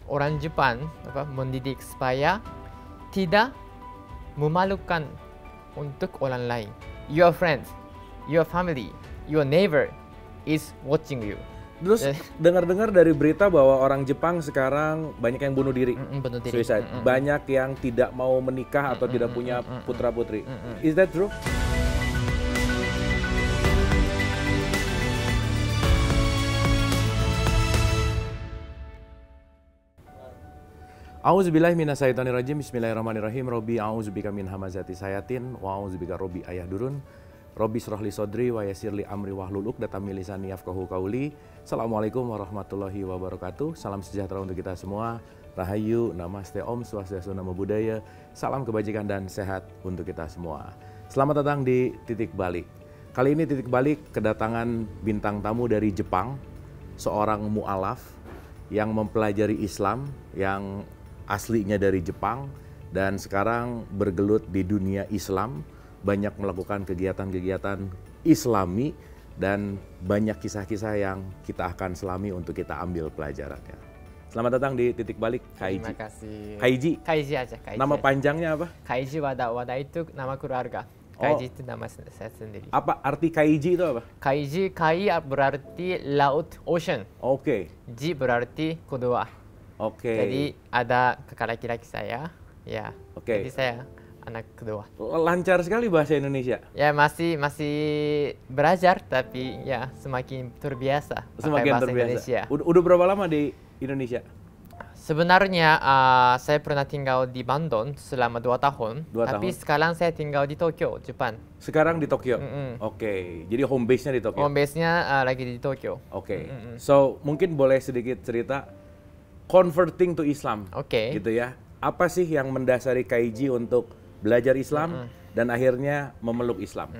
orang Jepang mendidik supaya tidak memalukan untuk orang lain. Your friends, your family, your neighbor is watching you. Terus dengar-dengar dari berita bahwa orang Jepang sekarang banyak yang bunuh diri, Bunuh diri. suicide. Banyak yang tidak mau menikah atau tidak punya putra-putri. Is that true? A'udzubillahi minasyaitonirrajim. Bismillahirrahmanirrahim. Robbi a'udzubika min hamazati sayatin wa a'udzubika robbi ayah durun. Robbi shrahli sodri wa yassirli amri wahlul 'uqdatam min lisani yafqahu qauli. Assalamualaikum warahmatullahi wabarakatuh. Salam sejahtera untuk kita semua. Rahayu, namaste, om, swastiastu, namo buddhaya. Salam kebajikan dan sehat untuk kita semua. Selamat datang di Titik Balik. Kali ini Titik Balik kedatangan bintang tamu dari Jepang, seorang mu'alaf yang mempelajari Islam, yang aslinya dari Jepang dan sekarang bergelut di dunia Islam, banyak melakukan kegiatan-kegiatan Islami dan banyak kisah-kisah yang kita akan selami untuk kita ambil pelajarannya. Selamat datang di Titik Balik, Kaiji. Terima kasih. Kaiji. Kaiji aja. Kaiji. Nama panjangnya apa? Kaiji Wada itu nama keluarga. Kaiji itu nama saya sendiri. Apa arti Kaiji itu apa? Kaiji, kai berarti laut, ocean. Oke. Ji berarti kedua. Oke. Jadi ada kakak laki-laki saya, ya. Oke. Jadi saya anak kedua. Lancar sekali bahasa Indonesia. Ya masih belajar tapi ya semakin terbiasa pakai Semakin bahasa terbiasa. Indonesia. Udah berapa lama di Indonesia? Sebenarnya saya pernah tinggal di Bandung selama 2 tahun. 2 tapi tahun. sekarang saya tinggal di Tokyo, Jepang. Sekarang di Tokyo. Oke. Jadi home base-nya di Tokyo. Home base-nya lagi di Tokyo. Oke. So, mungkin boleh sedikit cerita converting to Islam. Oke. Gitu ya. Apa sih yang mendasari Kaiji untuk belajar Islam dan akhirnya memeluk Islam?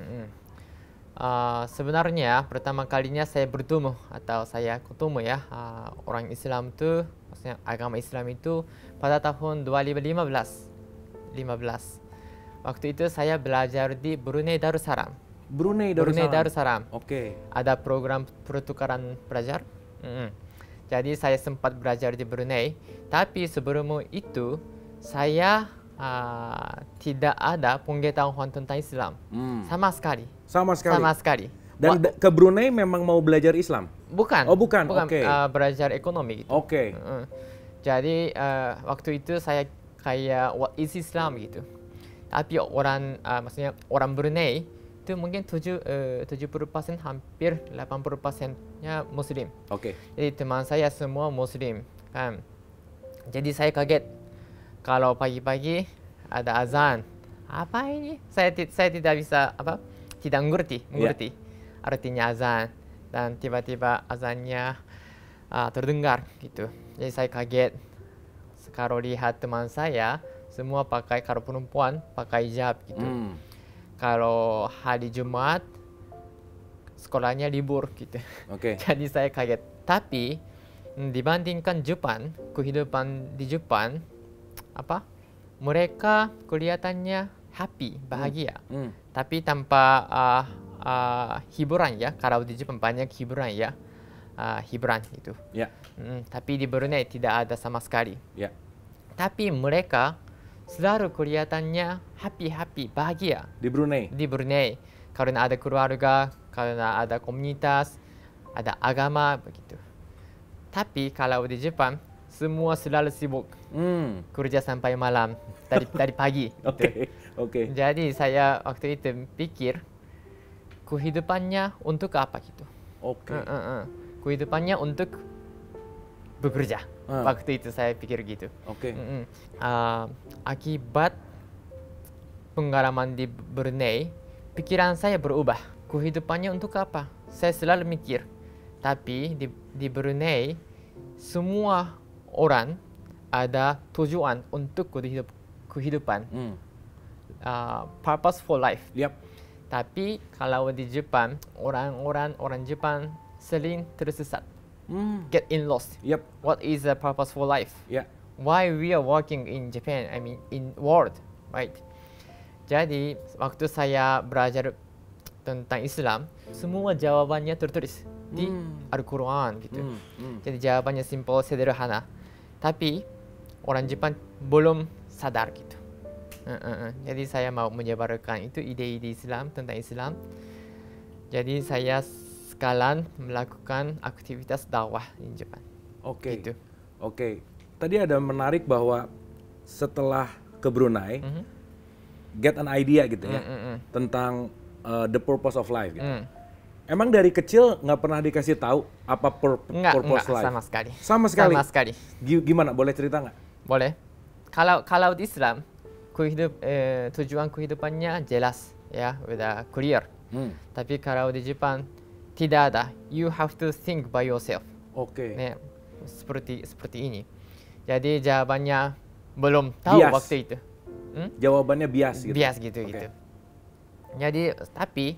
Sebenarnya pertama kalinya saya bertemu atau saya ketemu ya orang Islam itu, maksudnya agama Islam itu pada tahun 2015. Waktu itu saya belajar di Brunei Darussalam. Brunei Darussalam. Oke. Ada program pertukaran pelajar. Jadi saya sempat belajar di Brunei. Tapi sebelum itu saya tidak ada pengetahuan tentang Islam sama sekali. Sama sekali. Dan Wa- ke Brunei memang mau belajar Islam? Bukan. Oh, bukan. Oke. Belajar ekonomi gitu. Oke. Jadi waktu itu saya kayak what is Islam gitu. Tapi maksudnya orang Brunei itu mungkin 70% hampir 80%-nya Muslim. Oke. Jadi teman saya semua Muslim kan. Jadi saya kaget kalau pagi-pagi ada azan. Apa ini? Saya tidak bisa tidak mengerti artinya azan, dan tiba-tiba azannya terdengar gitu. Jadi saya kaget. Kalau lihat teman saya semua pakai, kalau perempuan pakai hijab gitu. Kalau hari Jumat sekolahnya libur gitu. Oke. Jadi saya kaget. Tapi dibandingkan Jepang, kehidupan di Jepang mereka kelihatannya happy, bahagia. Tapi tanpa hiburan ya. Kalau di Jepang banyak hiburan ya. Hiburan itu. Ya. Tapi di Brunei tidak ada sama sekali. Ya. Tapi mereka selalu kelihatannya happy, bahagia. Di Brunei. Di Brunei. Karena ada keluarga, karena ada komunitas, ada agama begitu. Tapi kalau di Jepang semua selalu sibuk. Kerja sampai malam dari pagi. Oke. Jadi saya waktu itu pikir kehidupannya untuk apa gitu. Oke. Kehidupannya untuk bekerja. Waktu itu saya pikir gitu. Oke. Akibat pengalaman di Brunei, pikiran saya berubah. Kehidupannya untuk apa? Saya selalu mikir. Tapi di Brunei semua orang ada tujuan untuk kehidupan. Purpose for life. Yap. Tapi kalau di Jepang, orang Jepang sering tersesat. Get in lost. Yep. What is the purpose for life? Ya. Why we are working in Japan? I mean in world, right? Jadi waktu saya belajar tentang Islam, semua jawabannya tertulis di Al-Quran gitu. Jadi jawabannya simple, sederhana. Tapi orang Jepang belum sadar gitu. Jadi saya mau menyebarkan itu ide-ide Islam tentang Islam. Jadi saya sekalian melakukan aktivitas dakwah di Jepang. Oke. Gitu. Oke. Tadi ada menarik bahwa setelah ke Brunei, get an idea gitu ya tentang the purpose of life gitu. Emang dari kecil nggak pernah dikasih tahu apa purpose life? Sama sekali. Sama sekali. Sama sekali. Gimana? Boleh cerita nggak? Boleh. Kalau di Islam, tujuan kehidupannya jelas ya, udah clear. Tapi kalau di Jepang tidak ada. You have to think by yourself. Oke. Nih, seperti ini. Jadi jawabannya belum tahu Bias. waktu itu. Jawabannya bias gitu. Bias gitu Oke. gitu. Jadi tapi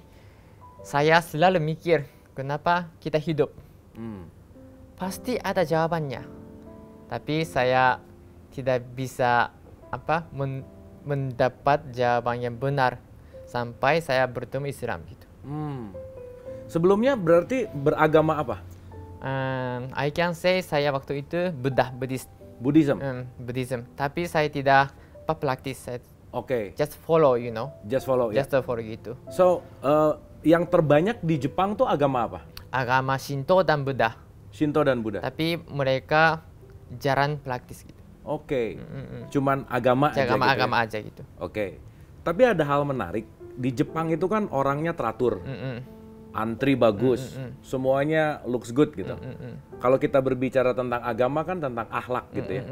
saya selalu mikir kenapa kita hidup. Pasti ada jawabannya. Tapi saya tidak bisa mendapat jawaban yang benar sampai saya bertemu Islam gitu. Sebelumnya berarti beragama apa? I can say saya waktu itu Buddhist. Buddhism. Buddhism. Tapi saya tidak praktis. Saya Oke. just follow, you know. Just follow ya. Just follow gitu. So, yang terbanyak di Jepang tuh agama apa? Agama Shinto dan Buddha. Shinto dan Buddha. Tapi mereka jarang praktis gitu. Oke. Cuman agama aja gitu. Agama Ya? aja gitu. Oke. Tapi ada hal menarik. Di Jepang itu kan orangnya teratur. Antri bagus. Semuanya looks good gitu. Kalau kita berbicara tentang agama kan tentang akhlak gitu ya.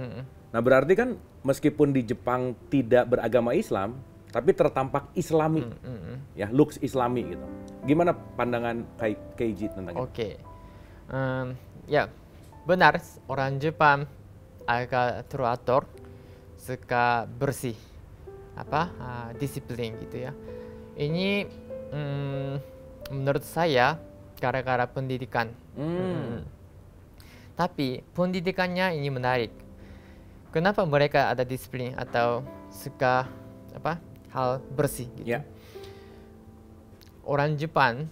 Nah, berarti kan meskipun di Jepang tidak beragama Islam, tapi tertampak Islami. Ya, looks Islami gitu. Gimana pandangan Keiji tentang itu? Oke. Ya, benar orang Jepang agak teratur, suka bersih, disiplin gitu ya. Ini menurut saya gara-gara pendidikan. Tapi pendidikannya ini menarik. Kenapa mereka ada disiplin atau suka hal bersih gitu? Ya. Orang Jepang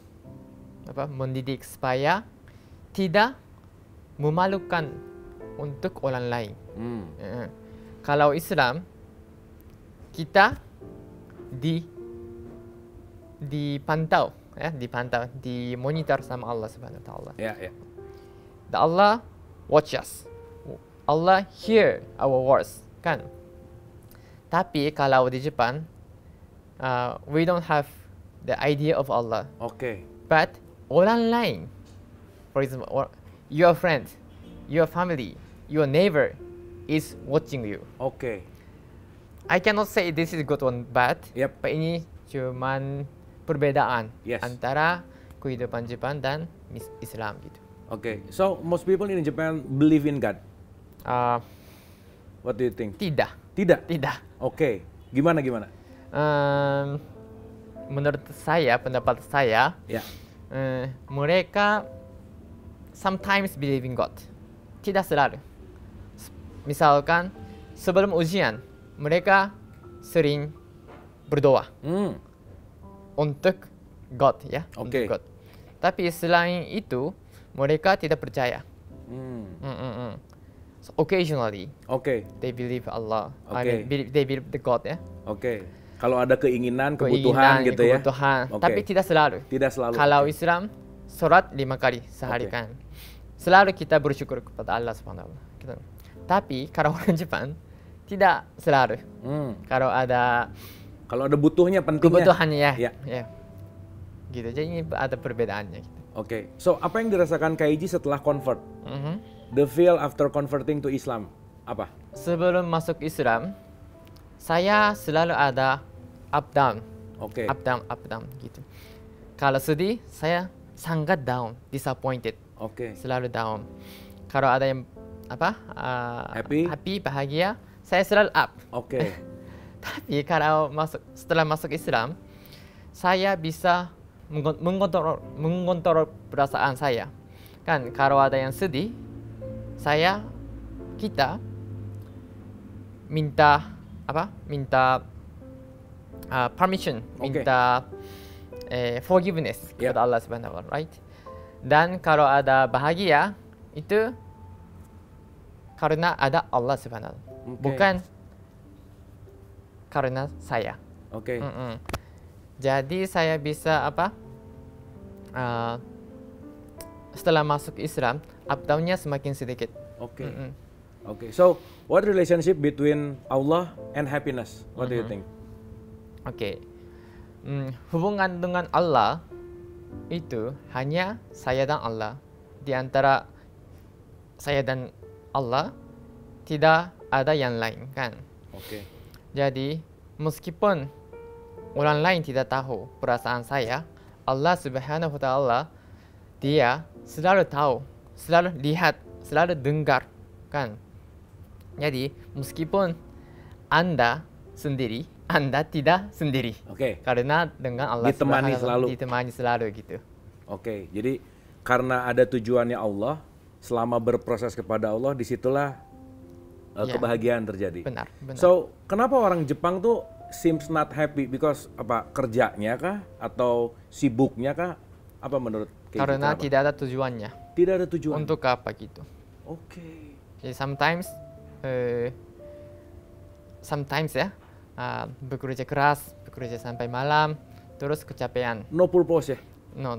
mendidik supaya tidak memalukan untuk orang lain. Kalau Islam kita dipantau, dimonitor sama Allah Subhanahu wa taala. Ya, ya. The Allah watch us. Allah hear our words, kan? Tapi kalau di Jepang, we don't have the idea of Allah. Oke. But orang lain, for example, your friend, your family, your neighbor is watching you. Oke. I cannot say this is good or bad. Yep. But ini cuman perbedaan Yes. antara kehidupan Jepang dan Islam gitu. Oke. So, most people in Japan believe in God. What do you think? Tidak. Tidak. Oke. Gimana? Menurut saya, pendapat saya, Ya. mereka sometimes believe in God. Tidak selalu. Misalkan sebelum ujian, mereka sering berdoa untuk God ya. Oke. Untuk God. Tapi selain itu, mereka tidak percaya. So occasionally, Oke. they believe Allah. Oke. They believe the God ya. Oke. Kalau ada keinginan, kebutuhan gitu ya. Kebutuhan. Oke. Tapi tidak selalu. Tidak selalu. Kalau Oke. Islam, sholat 5 kali sehari Oke. kan. Selalu kita bersyukur kepada Allah Subhanahu wa taala. Gitu. Tapi kalau orang Jepang tidak selalu. Kalau ada butuhnya, pentingnya. kebutuhannya Ya. ya. Gitu. Jadi ini ada perbedaannya gitu. Oke. So, apa yang dirasakan Keiji setelah convert? The feel after converting to Islam. Apa? Sebelum masuk Islam, saya selalu ada up down. Oke. Up down gitu. Kalau sedih, saya sangat down, disappointed. Oke. Selalu down. Kalau ada yang happy, bahagia, saya selalu up. Oke. Tapi kalau setelah masuk Islam, saya bisa mengontrol perasaan saya. Kan kalau ada yang sedih, kita minta permission, minta forgiveness kepada Allah Subhanahu wa taala, right? Dan kalau ada bahagia, itu karena ada Allah Subhanahu. Oke. Bukan karena saya. Oke. Jadi saya bisa setelah masuk Islam, up down-nya semakin sedikit. Oke. Oke. So, what relationship between Allah and happiness? What do you think? Oke. Hubungan dengan Allah itu hanya saya dan Allah. Di antara saya dan Allah tidak ada yang lain kan. Oke. Jadi meskipun orang lain tidak tahu perasaan saya, Allah Subhanahu wa taala dia selalu tahu, selalu lihat, selalu dengar kan. Jadi meskipun Anda sendiri, Anda tidak sendiri. Oke. Karena dengan Allah Ditemani selalu. Ditemani selalu gitu. Oke. Jadi karena ada tujuannya Allah, selama berproses kepada Allah, disitulah kebahagiaan terjadi. Benar. So, kenapa orang Jepang tuh seems not happy? Because kerjanya kah? Atau sibuknya kah? Apa menurut Keiji? Karena kenapa? tidak ada tujuannya. Tidak ada tujuan. Untuk apa gitu. Oke. Jadi sometimes ya, bekerja keras, bekerja sampai malam, terus kecapean. No purpose ya? No.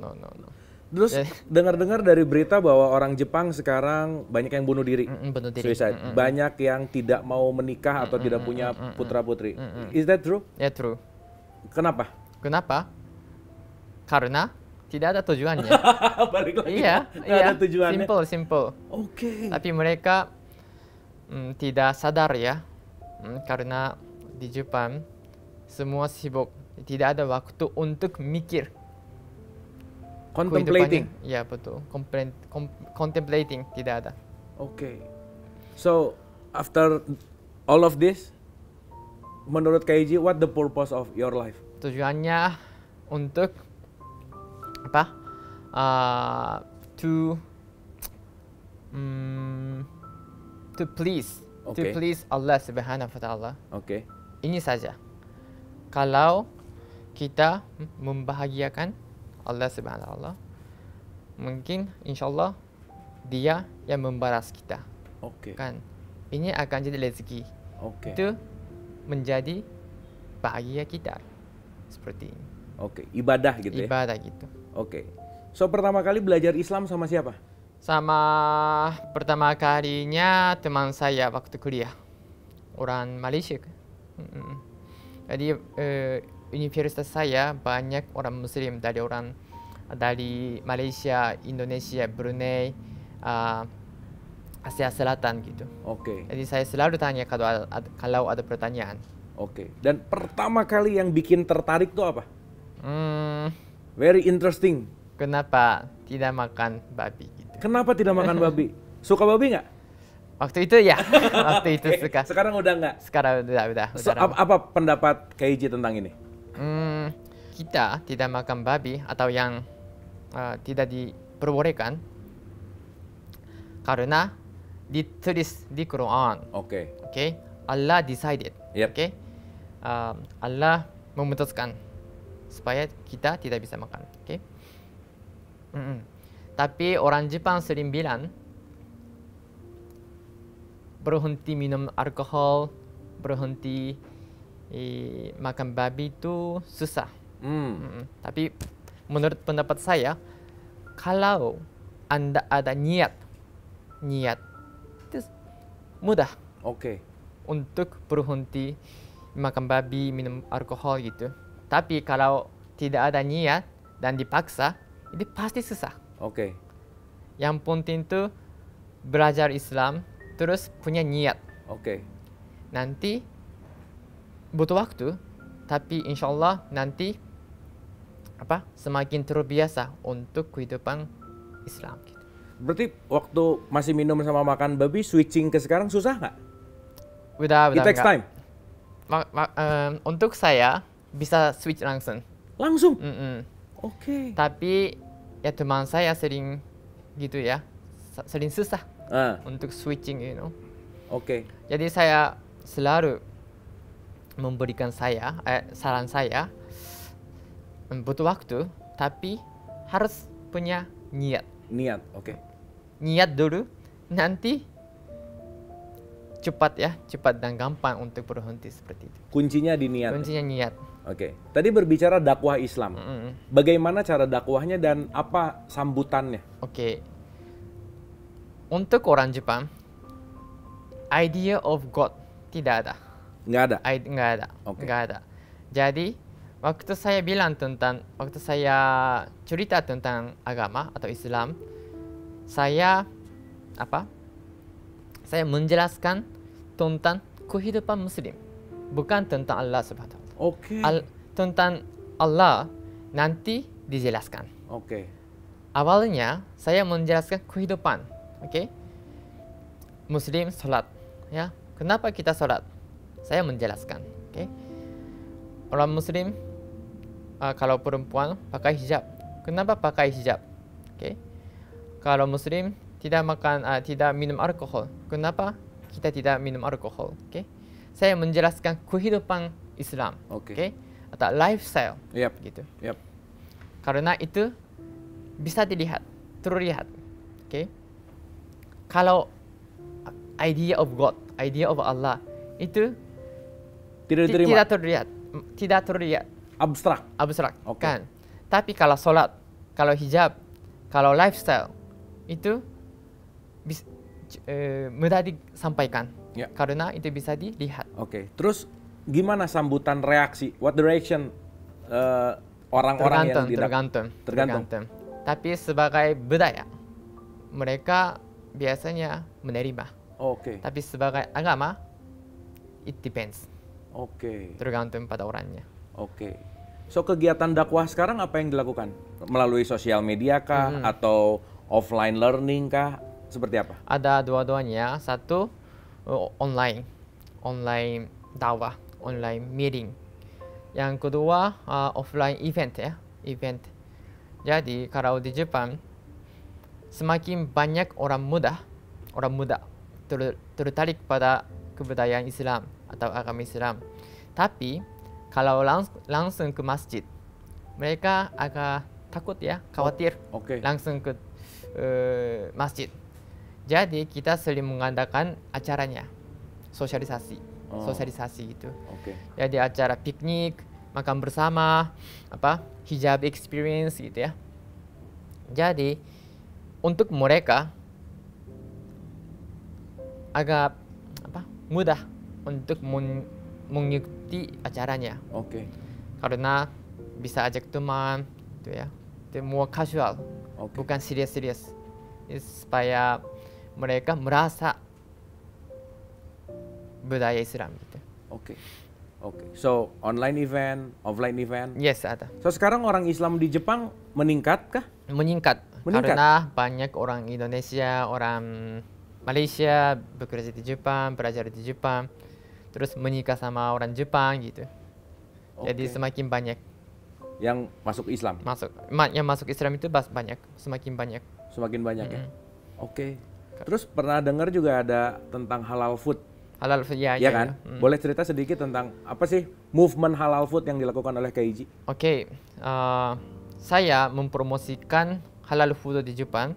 Terus dengar-dengar dari berita bahwa orang Jepang sekarang banyak yang bunuh diri. Bunuh diri. Suicide. Banyak yang tidak mau menikah atau tidak punya putra-putri. Is that true? Ya, true. Kenapa? Karena tidak ada tujuannya. Balik lagi. Iya. Ada tujuannya. Simple. Oke. Tapi mereka tidak sadar ya, karena di Jepang semua sibuk, tidak ada waktu untuk mikir. Contemplating. Ya betul. Contemplating tidak ada. Oke. So after all of this, menurut Keiji, what the purpose of your life? Tujuannya untuk to please Allah Subhanahu wa taala. Oke. Ini saja. Kalau kita membahagiakan Allah Subhanahu wa taala, mungkin insyaallah dia yang membalas kita. Oke. Kan? Ini akan jadi rezeki. Oke. Itu menjadi bahagia kita. Seperti ini. Oke, ibadah gitu ya. Ibadah gitu. Oke. So pertama kali belajar Islam sama siapa? Sama pertama kalinya teman saya waktu kuliah, orang Malaysia. Jadi universitas saya banyak orang Muslim dari Malaysia, Indonesia, Brunei, Asia Selatan gitu. Oke. Jadi saya selalu tanya kalau ada pertanyaan. Oke. Dan pertama kali yang bikin tertarik tuh apa? Very interesting. Kenapa tidak makan babi gitu? Kenapa tidak makan babi? Suka babi nggak? Waktu itu ya. Waktu itu suka. Sekarang udah nggak? Sekarang udah. So, apa pendapat Keiji tentang ini? Kita tidak makan babi atau yang tidak diperbolehkan karena ditulis di Quran. Oke. Oke. Allah decided. Yep. Oke. Allah memutuskan supaya kita tidak bisa makan. Oke. Tapi orang Jepang sering bilang berhenti minum alkohol, berhenti makan babi itu susah. Tapi menurut pendapat saya, kalau Anda ada niat itu mudah. Oke. Untuk berhenti makan babi, minum alkohol gitu. Tapi kalau tidak ada niat dan dipaksa, itu pasti susah. Oke. Yang penting itu belajar Islam, terus punya niat. Oke. Nanti butuh waktu, tapi insya Allah nanti semakin terbiasa untuk kehidupan Islam. Gitu. Berarti waktu masih minum sama makan babi, switching ke sekarang susah nggak? Udah It takes time. Untuk saya bisa switch langsung. Langsung? Oke. Tapi ya teman saya sering gitu ya, sering susah untuk switching, Oke. Jadi saya selalu memberikan saran saya, butuh waktu, tapi harus punya niat. Niat, oke. Niat dulu, nanti cepat ya, cepat dan gampang untuk berhenti seperti itu. Kuncinya di niat. Kuncinya niat. Oke. Tadi berbicara dakwah Islam. Bagaimana cara dakwahnya dan apa sambutannya? Oke. Untuk orang Jepang, idea of God tidak ada. Nggak ada. Nggak ada. Oke. Nggak ada. Jadi waktu saya cerita tentang agama atau Islam, saya menjelaskan tentang kehidupan Muslim, bukan tentang Allah Subhanahu wa Ta'ala. Oke. Tentang Allah nanti dijelaskan. Oke. Awalnya saya menjelaskan kehidupan, oke? Muslim sholat, ya. Kenapa kita sholat? Saya menjelaskan, oke? Orang Muslim kalau perempuan pakai hijab. Kenapa pakai hijab? Oke? Kalau Muslim tidak minum alkohol. Kenapa kita tidak minum alkohol? Oke? Saya menjelaskan kehidupan Islam, oke? Atau lifestyle, gitu. Karena itu bisa terlihat, oke? Kalau idea of God, idea of Allah itu tidak terlihat, abstrak, kan? Tapi kalau sholat, kalau hijab, kalau lifestyle itu mudah disampaikan, karena itu bisa dilihat. Oke. Terus gimana sambutan reaksi? What the reaction orang-orang yang tergantung. Tapi sebagai budaya, mereka biasanya menerima. Oke. Tapi sebagai agama, it depends. Oke. Tergantung pada orangnya. Oke. So kegiatan dakwah sekarang apa yang dilakukan? Melalui sosial media kah? Atau offline learning kah? Seperti apa? Ada dua-duanya. Satu, online dakwah, online meeting. Yang kedua, offline event ya, Jadi kalau di Jepang semakin banyak orang muda tertarik pada kebudayaan Islam atau agama Islam. Tapi kalau langsung ke masjid, mereka agak takut ya, khawatir langsung ke masjid. Jadi kita sering mengadakan acaranya, sosialisasi itu. Jadi acara piknik, makan bersama, hijab experience gitu ya. Jadi untuk mereka agak mudah untuk mengikuti acaranya. Karena bisa ajak teman, gitu ya. Itu more casual, bukan serius. Supaya mereka merasa budaya Islam gitu. Oke. So online event, offline event. Yes, ada. So sekarang orang Islam di Jepang meningkat kah? Meningkat. Karena banyak orang Indonesia, orang Malaysia bekerja di Jepang, belajar di Jepang, terus menikah sama orang Jepang gitu. Jadi semakin banyak yang masuk Islam. Yang masuk Islam itu banyak, semakin banyak. Ya. Terus pernah dengar juga ada tentang halal food. Halal food ya kan? Boleh cerita sedikit tentang apa sih movement halal food yang dilakukan oleh Keiji? Saya mempromosikan halal food di Jepang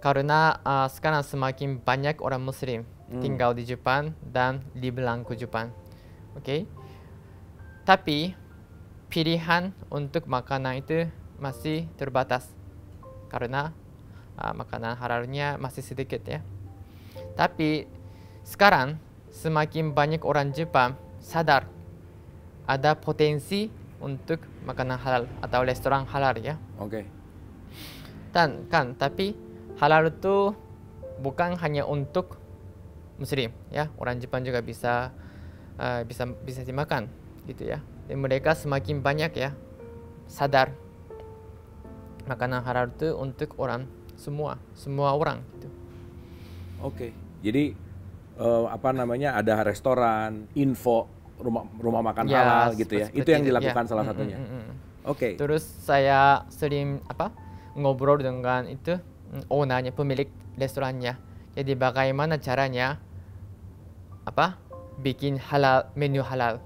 karena sekarang semakin banyak orang Muslim tinggal di Jepang dan dibilang ke Jepang. Tapi pilihan untuk makanan itu masih terbatas karena makanan halalnya masih sedikit ya. Tapi sekarang semakin banyak orang Jepang sadar ada potensi untuk makanan halal atau restoran halal ya. Tapi halal itu bukan hanya untuk Muslim ya, orang Jepang juga bisa dimakan gitu ya. Dan mereka semakin banyak ya sadar makanan halal itu untuk orang semua orang gitu. Jadi ada restoran, info rumah makan halal gitu ya. Itu yang dilakukan salah satunya. Terus saya sering ngobrol dengan itu ownernya, pemilik restorannya. Jadi bagaimana caranya bikin menu halal.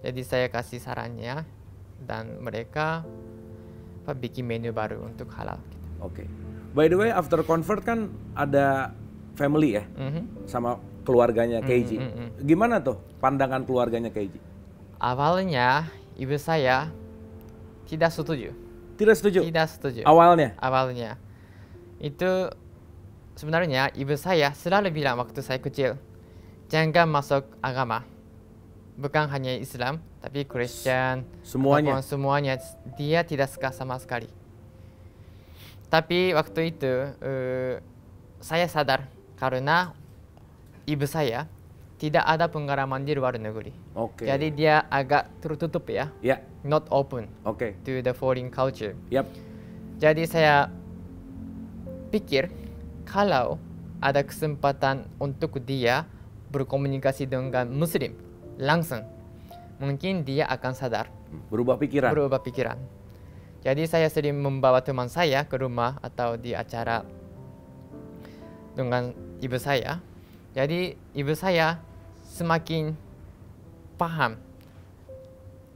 Jadi saya kasih sarannya dan mereka bikin menu baru untuk halal. By the way, after convert kan ada family ya, sama keluarganya Keiji. Gimana tuh pandangan keluarganya Keiji? Awalnya ibu saya tidak setuju. Tidak setuju? Tidak setuju. Awalnya? Itu sebenarnya ibu saya selalu bilang waktu saya kecil, jangan masuk agama. Bukan hanya Islam, tapi Kristen, semuanya dia tidak suka sama sekali. Tapi waktu itu saya sadar karena ibu saya tidak ada pengalaman di luar negeri. Jadi dia agak tertutup ya. Not open to the foreign culture. Jadi saya pikir kalau ada kesempatan untuk dia berkomunikasi dengan Muslim langsung, mungkin dia akan sadar. Berubah pikiran. Jadi saya sering membawa teman saya ke rumah atau di acara dengan ibu saya. Jadi ibu saya semakin paham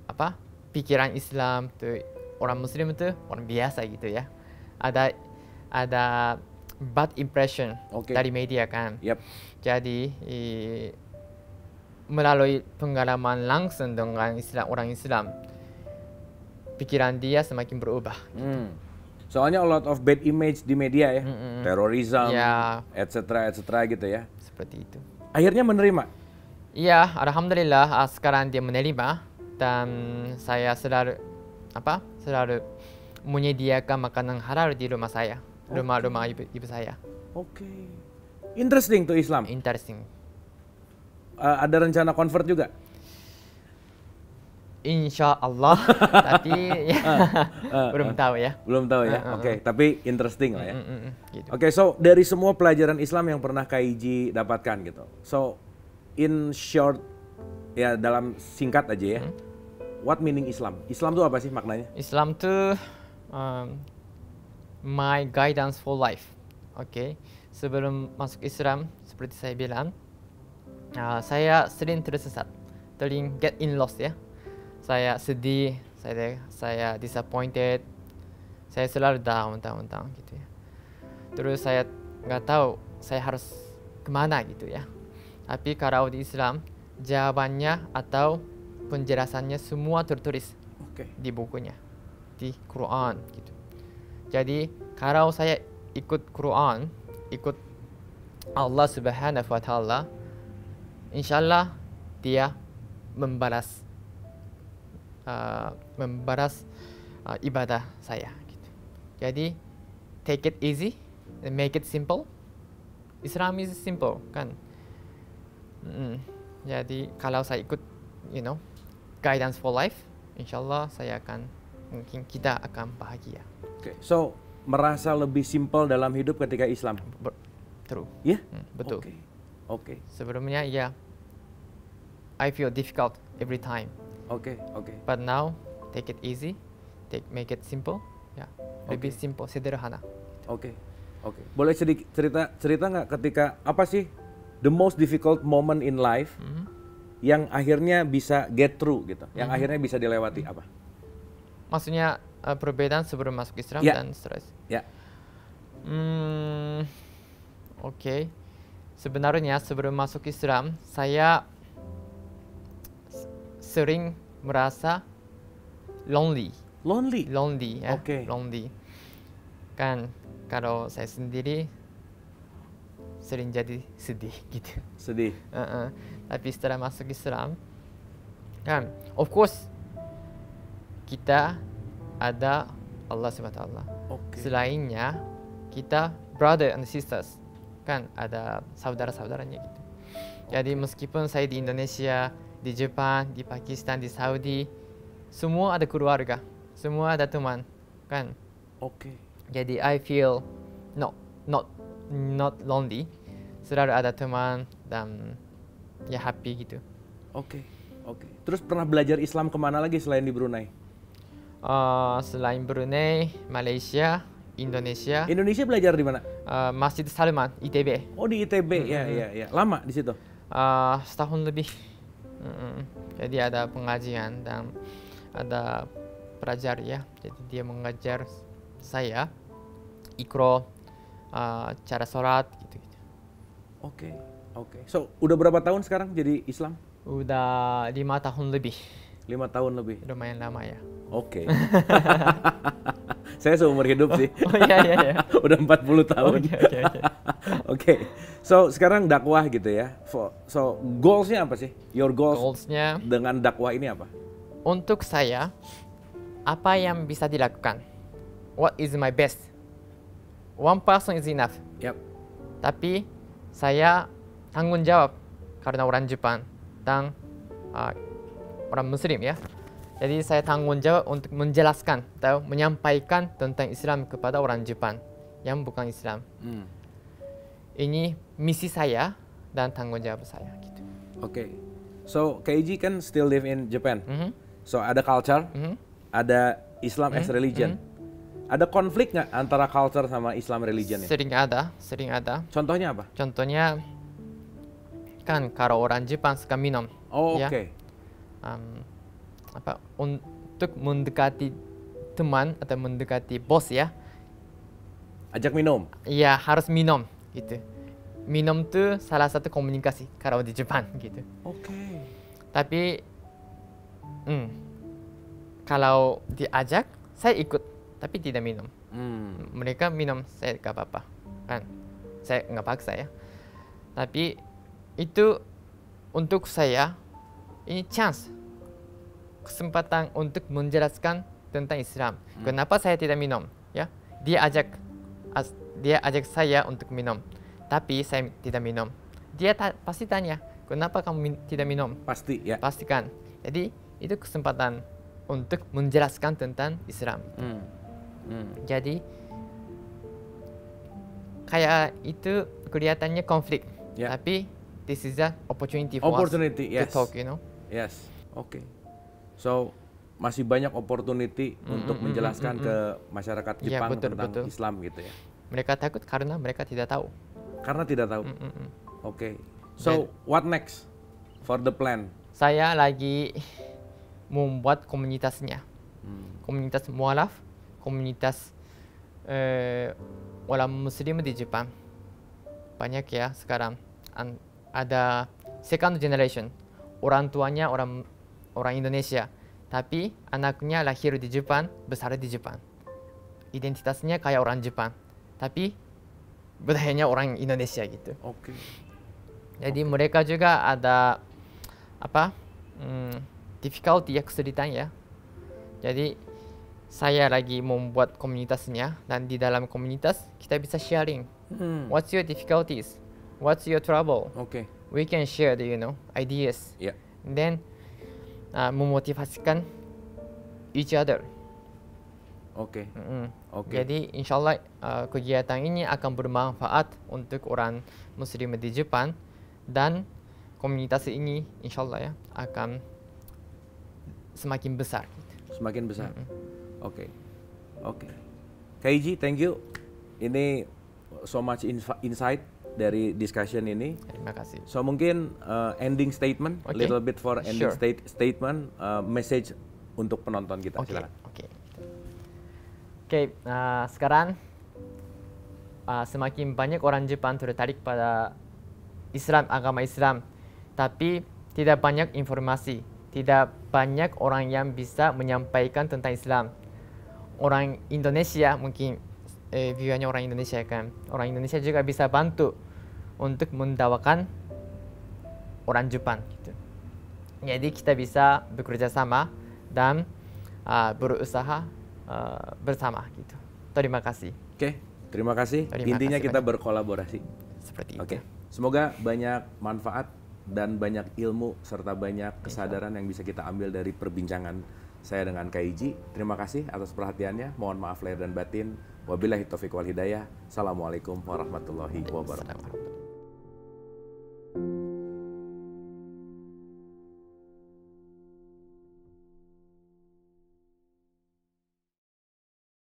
apa pikiran Islam tuh, orang Muslim itu orang biasa gitu ya. Ada bad impression dari media kan. Jadi melalui pengalaman langsung dengan orang Islam, pikiran dia semakin berubah. Soalnya a lot of bad image di media ya, terorisme, etc. gitu ya. Seperti itu. Akhirnya menerima? Iya, alhamdulillah sekarang dia menerima dan saya selalu menyediakan makanan halal di rumah saya, rumah ibu saya. Interesting tuh Islam. Interesting. Ada rencana convert juga? Insya Allah, tapi belum tahu ya. Tapi interesting lah ya. Gitu. So dari semua pelajaran Islam yang pernah Keiji dapatkan gitu. So in short, ya dalam singkat aja ya. What meaning Islam? Islam itu apa sih maknanya? Islam itu my guidance for life. Sebelum masuk Islam, seperti saya bilang, saya sering tersesat, sering get in lost ya. Saya sedih, saya disappointed, saya selalu down gitu ya. Terus saya nggak tahu saya harus kemana gitu ya. Tapi kalau di Islam, jawabannya atau penjelasannya semua tertulis di bukunya, di Quran gitu. Jadi kalau saya ikut Quran, ikut Allah Subhanahu wa Ta'ala, insya Allah dia membalas ibadah saya gitu. Jadi take it easy and make it simple. Islam is simple kan. Jadi kalau saya ikut guidance for life, insyaallah mungkin kita akan bahagia. So merasa lebih simple dalam hidup ketika Islam. True. Ya? Betul. Sebelumnya ya, I feel difficult every time. But now take it easy, make it simple, ya. Lebih simple, sederhana. Boleh cerita nggak ketika apa sih the most difficult moment in life yang akhirnya bisa get through gitu, yang akhirnya bisa dilewati apa? Maksudnya perbedaan sebelum masuk Islam dan stres. Sebenarnya sebelum masuk Islam saya sering merasa lonely ya. Lonely kan, kalau saya sendiri sering jadi sedih gitu. Tapi setelah masuk Islam kan, of course kita ada Allah SWT. Selainnya kita brother and sisters kan, ada saudara-saudaranya gitu. Jadi meskipun saya di Indonesia, di Jepang, di Pakistan, di Saudi, semua ada keluarga, semua ada teman, kan? Jadi I feel not lonely, selalu ada teman dan ya happy gitu. Terus pernah belajar Islam kemana lagi selain di Brunei? Selain Brunei, Malaysia, Indonesia. Indonesia belajar di mana? Masjid Salman, ITB. Di ITB, ya. Lama di situ? Setahun lebih. Jadi ada pengajian dan ada pelajar ya. Jadi dia mengajar saya ikro, cara sholat gitu. Oke, oke. So, udah berapa tahun sekarang jadi Islam? Udah 5 tahun lebih. 5 tahun lebih. Lumayan lama ya. Oke. Saya seumur hidup sih. Oh iya iya iya. Udah 40 tahun. Oke. Oke. So, sekarang dakwah gitu ya. So, goals-nya apa sih? Your goals Goals-nya dengan dakwah ini apa? untuk saya apa yang bisa dilakukan? What is my best? One person is enough. Yap. Tapi saya tanggung jawab karena orang Jepang dan orang Muslim ya. Jadi saya tanggung jawab untuk menjelaskan atau menyampaikan tentang Islam kepada orang Jepang yang bukan Islam. Ini misi saya dan tanggung jawab saya gitu. Oke. So, Keiji kan still live in Japan. Mhm. So, ada culture, Mhm. ada Islam as religion. Ada konflik nggak antara culture sama Islam religion ya? Sering ada. Contohnya apa? Contohnya kan kalau orang Jepang suka minum. Oh, Ya. oke. Untuk mendekati teman atau mendekati bos ya, Ajak minum. ya harus minum gitu. Minum tuh salah satu komunikasi kalau di Jepang gitu. Oke. Tapi kalau diajak saya ikut tapi tidak minum. Mereka minum, saya gak apa-apa kan, saya nggak paksa ya. Tapi itu untuk saya ini chance, kesempatan untuk menjelaskan tentang Islam. Kenapa saya tidak minum ya? Dia ajak saya untuk minum tapi saya tidak minum. Dia pasti tanya kenapa kamu tidak minum. Pasti ya. Pastikan. Jadi itu kesempatan untuk menjelaskan tentang Islam. Jadi kayak itu kelihatannya konflik, Ya. tapi this is an opportunity for us Opportunity, to yes. talk, you know. Yes. Oke. So, masih banyak opportunity untuk menjelaskan ke masyarakat Iya, Jepang betul, tentang betul. Islam gitu ya. Mereka takut karena mereka tidak tahu. Karena tidak tahu. Oke. So, what next for the plan? Saya lagi membuat komunitasnya, komunitas mualaf, komunitas orang Muslim di Jepang. Banyak ya sekarang. Ada second generation, orang tuanya orang Indonesia, tapi anaknya lahir di Jepang, besar di Jepang. Identitasnya kayak orang Jepang, tapi budayanya orang Indonesia gitu. Oke. Jadi mereka juga ada difficulty ya, kesulitan ya. Jadi saya lagi membuat komunitasnya dan di dalam komunitas kita bisa sharing. What's your difficulties? What's your trouble? Oke. We can share the ideas. Ya. Then memotivasikan each other. Oke. Oke. Jadi insya Allah kegiatan ini akan bermanfaat untuk orang Muslim di Jepang dan komunitas ini insya Allah ya akan semakin besar. Semakin besar. Oke. Oke. Keiji, thank you. Ini so much insight dari discussion ini. Terima kasih. So mungkin ending statement, Okay. little bit for ending Sure. statement, message untuk penonton kita. Silakan. Oke, sekarang semakin banyak orang Jepang tertarik pada Islam, agama Islam, tapi tidak banyak informasi, tidak banyak orang yang bisa menyampaikan tentang Islam. Orang Indonesia mungkin viewernya orang Indonesia kan, orang Indonesia juga bisa bantu untuk mendakwakan orang Jepang gitu. Jadi kita bisa bekerja sama dan berusaha bersama gitu. Terima kasih. Oke, terima kasih. Terima Intinya kasih kita banyak. berkolaborasi. Seperti Oke. itu. Semoga banyak manfaat dan banyak ilmu serta banyak kesadaran yang bisa kita ambil dari perbincangan saya dengan Keiji. Terima kasih atas perhatiannya. Mohon maaf lahir dan batin. Wabillahi taufiq wal hidayah. Assalamualaikum warahmatullahi wabarakatuh. Assalamualaikum.